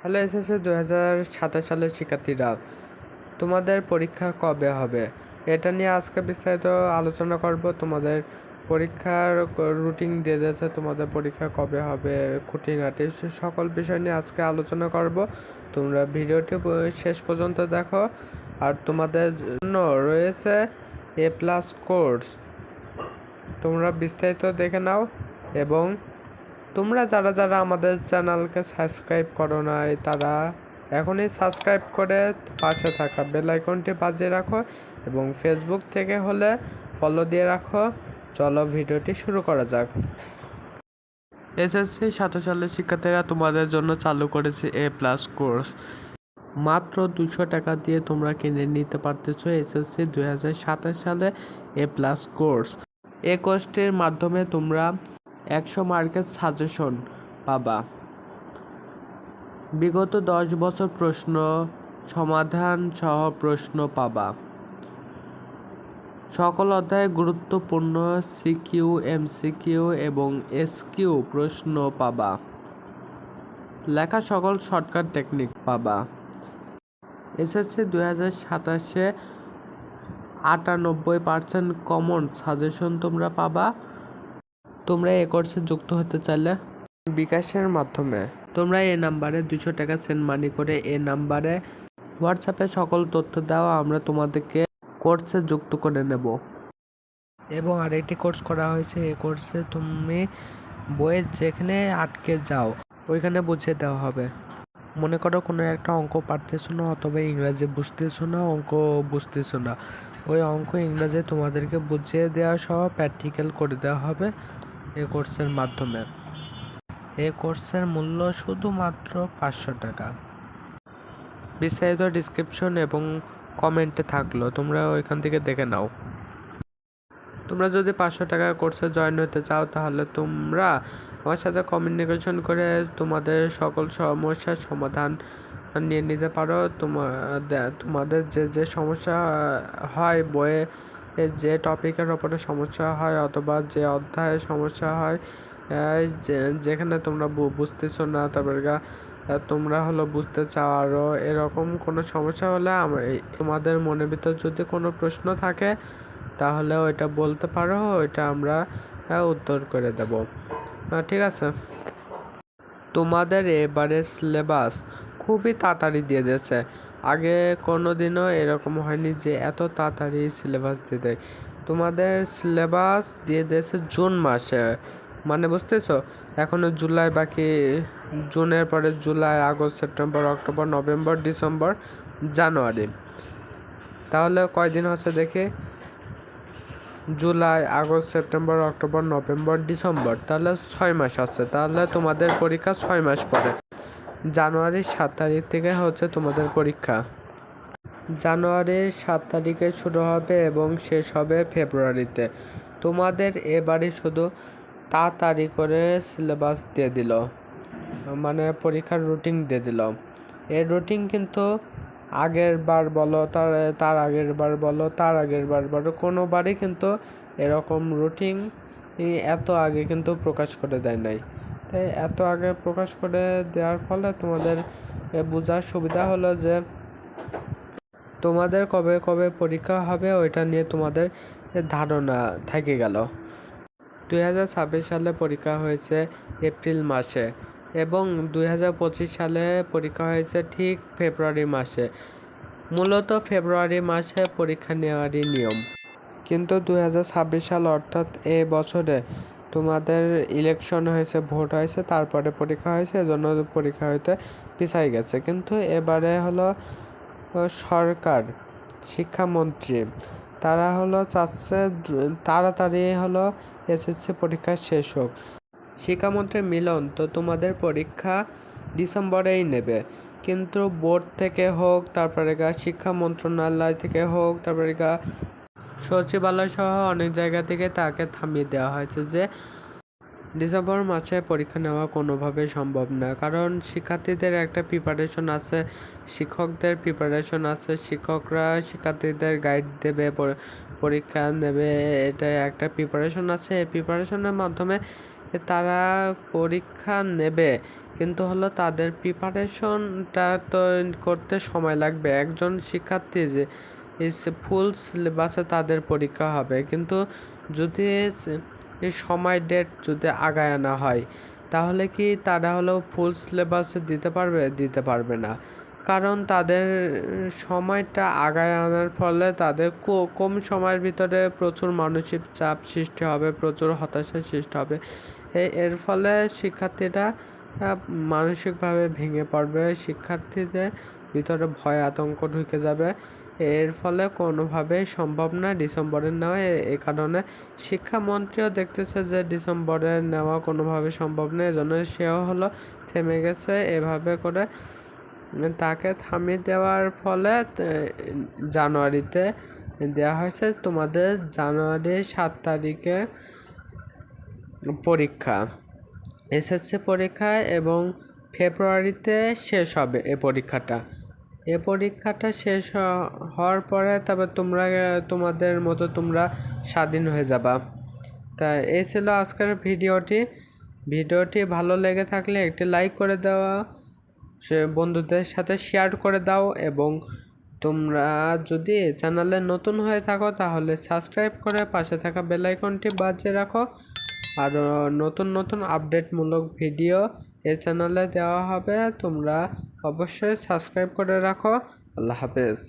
Hello SSC 2027 সালের শিক্ষার্থীরা, তোমাদের পরীক্ষা কবে হবে এটা নিয়ে আজকে বিস্তারিত আলোচনা করব। তোমাদের পরীক্ষার রুটিন দিয়ে দিয়েছে, তোমাদের পরীক্ষা কবে হবে, খুঁটিনাটি সকল বিষয় নিয়ে আজকে আলোচনা করব। তোমরা ভিডিওটি শেষ পর্যন্ত দেখো। আর তোমাদের জন্য রয়েছে A+ কোর্স, তোমরা বিস্তারিত দেখে নাও। এবং তোমরা যারা যারা আমাদের চ্যানেলকে সাবস্ক্রাইব করো নাই তারা এখনই সাবস্ক্রাইব করে পাশে থাকা বেল আইকনটি বাজিয়ে রাখো এবং ফেসবুক থেকে হলে ফলো দিয়ে রাখো। চলো ভিডিওটি শুরু করা যাক। এসএসসি 27 সালের শিক্ষার্থীরা তোমাদের জন্য চালু করেছে A+ কোর্স। মাত্র 200 টাকা দিয়ে তোমরা কিনে নিতে পারতেছো এসএসসি 2027 সালে A+ কোর্স। এই কোর্সটির মাধ্যমে তোমরা 100 মার্কের সাজেশন পাবা, বিগত 10 বছর প্রশ্ন সমাধান সহ প্রশ্ন পাবা, সকল অধ্যায়ে গুরুত্বপূর্ণ সিকিউ, এমসিকিউ এবং এসকিউ প্রশ্ন পাবা, লেখা সকল শর্টকাট টেকনিক পাবা। এসএসসি 2027-এ 98% কমন সাজেশন তোমরা পাবা। তোমরা এই কোর্সে যুক্ত হতে চাইলে বিকাশের মাধ্যমে তোমরা এই নাম্বারে 200 টাকা সেন্ড মানি করে এই নাম্বারে হোয়াটসঅ্যাপে সকল তথ্য দেওয়া, আমরা তোমাদেরকে কোর্সে যুক্ত করে নেব। এবং আরেকটি কোর্স করা হয়েছে, এই কোর্সে তুমি বইয়ে যেখানে আটকে যাও ওইখানে বুঝিয়ে দেওয়া হবে। মনে করো কোনো একটা অঙ্ক পারতেছো না অথবা ইংরাজি বুঝতেছো না, অঙ্ক বুঝতেছো না, ওই অঙ্ক ইংরাজি তোমাদেরকে বুঝিয়ে দেওয়া সহ প্র্যাকটিক্যাল করে দেওয়া হবে এই কোর্সের মাধ্যমে। এই কোর্সের মূল্য শুধুমাত্র 500 টাকা। বিস্তারিত ডিসক্রিপশন এবং কমেন্টে থাকলো, তোমরা ওইখান থেকে দেখে নাও। তোমরা যদি 500 টাকা কোর্সে জয়েন হতে চাও তাহলে তোমরা আমার সাথে কমিউনিকেশন করে তোমাদের সকল সমস্যার সমাধান নিয়ে নিতে পারো। তোমাদের যে যে সমস্যা হয়, বইয়ে যে টপিকের ওপরে সমস্যা হয় অথবা যে অধ্যায়ে সমস্যা হয়, যেখানে তোমরা বুঝতেছো না, তারপরে তোমরা বুঝতে চাও আরও, এরকম কোনো সমস্যা হলে তোমাদের মনের ভিতর যদি কোনো প্রশ্ন থাকে তাহলে ওইটা বলতে পারো, ওইটা আমরা উত্তর করে দেব। ঠিক আছে। তোমাদের এবারে সিলেবাস খুবই তাড়াতাড়ি দিয়ে দিয়েছে, আগে কোনো দিনও এরকম হয়নি যে এত তাড়াতাড়ি সিলেবাস দিয়ে দেয়। তোমাদের সিলেবাস দিয়ে দিয়েছে জুন মাসে, মানে বুঝতেছো, এখনও জুলাই বাকি। জুনের পরে জুলাই, আগস্ট, সেপ্টেম্বর, অক্টোবর, নভেম্বর, ডিসেম্বর, জানুয়ারি, তাহলে কয়দিন হচ্ছে দেখি, জুলাই, আগস্ট, সেপ্টেম্বর, অক্টোবর, নভেম্বর, ডিসেম্বর, তাহলে 6 মাস আছে। তাহলে তোমাদের পরীক্ষা 6 মাস পরে। জানুয়ারির 7 তারিখ থেকে হচ্ছে তোমাদের পরীক্ষা। জানুয়ারির 7 তারিখে শুরু হবে এবং শেষ হবে ফেব্রুয়ারিতে। তোমাদের এবারে শুধু তাড়াতাড়ি করে সিলেবাস দিয়ে দিল, মানে পরীক্ষার রুটিন দিয়ে দিল। এই রুটিন কিন্তু আগের বার বলো, তার আগের বার বলো, তার আগের বার বলো, কোনোবারই কিন্তু এরকম রুটিন এত আগে কিন্তু প্রকাশ করে দেয় নাই। তাই এত আগে প্রকাশ করে দেওয়ার ফলে তোমাদের বোঝার সুবিধা হলো যে তোমাদের কবে কবে পরীক্ষা হবে ওইটা নিয়ে তোমাদের ধারণা থেকে গেল। 2026 সালে পরীক্ষা হয়েছে এপ্রিল মাসে এবং 2025 সালে পরীক্ষা হয়েছে ঠিক ফেব্রুয়ারি মাসে। মূলত ফেব্রুয়ারি মাসে পরীক্ষা নেওয়ারই নিয়ম, কিন্তু 2026 সাল অর্থাৎ এ বছরে তোমাদের ইলেকশন হয়েছে, ভোট হয়েছে, তারপরে পরীক্ষা হয়েছে, এজন্য পরীক্ষা হইতে পিছাই গেছে। কিন্তু এবারে সরকার, শিক্ষামন্ত্রী তারা চাচ্ছে তাড়াতাড়ি এসএসসি পরীক্ষা শেষ হোক। শিক্ষামন্ত্রী মিলন তো তোমাদের পরীক্ষা ডিসেম্বরেই নেবে, কিন্তু বোর্ড থেকে হোক, তারপরে শিক্ষা মন্ত্রণালয় থেকে হোক, তারপরে সচিবালয় সহ অনেক জায়গা থেকে তাকে থামিয়ে দেওয়া হয়েছে যে ডিসেম্বর মাসে পরীক্ষা নেওয়া কোনোভাবে সম্ভব না। কারণ শিক্ষার্থীদের একটা প্রিপারেশন আছে, শিক্ষকদের প্রিপারেশন আছে, শিক্ষকরা শিক্ষার্থীদের গাইড দেবে, পরীক্ষা নেবে, এটা একটা প্রিপারেশন আছে। এই প্রিপারেশনের মাধ্যমে তারা পরীক্ষা নেবে, কিন্তু হলো তাদের প্রিপারেশনটা তো করতে সময় লাগবে। একজন শিক্ষার্থী যে ফুল সিলেবাসে তাদের পরীক্ষা হবে, কিন্তু যদি এই সময় ডেট যদি আগায় আনা হয়, তাহলে কি তারা হলো ফুল সিলেবাসে দিতে পারবে না। কারণ তাদের সময়টা আগায় আনার ফলে তাদের কম সময়ের ভিতরে প্রচুর মানসিক চাপ সৃষ্টি হবে, প্রচুর হতাশার সৃষ্টি হবে। এর ফলে শিক্ষার্থীরা মানসিকভাবে ভেঙে পড়বে, শিক্ষার্থীদের ভিতরে ভয় আতঙ্ক ঢুকে যাবে। এর ফলে কোনোভাবেই সম্ভব না ডিসেম্বরের নেওয়া। এই কারণে শিক্ষামন্ত্রীও দেখতেছে যে ডিসেম্বরে নেওয়া কোনোভাবে সম্ভব নয়, এজন্য সেও হলো থেমে গেছে। এভাবে করে তাকে থামিয়ে দেওয়ার ফলে জানুয়ারিতে দেওয়া হয়েছে। তোমাদের জানুয়ারির 7 তারিখে পরীক্ষা, এসএসসি পরীক্ষা, এবং ফেব্রুয়ারিতে শেষ হবে এ পরীক্ষাটা শেষ হওয়ার পরে তবে তোমাদের মতো তোমরা স্বাধীন হয়ে যাবা। তা এই ছিল আজকের ভিডিওটি ভালো লেগে থাকলে একটি লাইক করে দেওয়া, সে বন্ধুদের সাথে শেয়ার করে দাও, এবং তোমরা যদি চ্যানেলে নতুন হয়ে থাকো তাহলে সাবস্ক্রাইব করে পাশে থাকা বেল আইকনটি বাজিয়ে রাখো। আর নতুন আপডেটমূলক ভিডিও এই চ্যানেলে দেওয়া হবে, তোমরা অবশ্যই সাবস্ক্রাইব করে রাখো। আল্লাহ হাফেজ।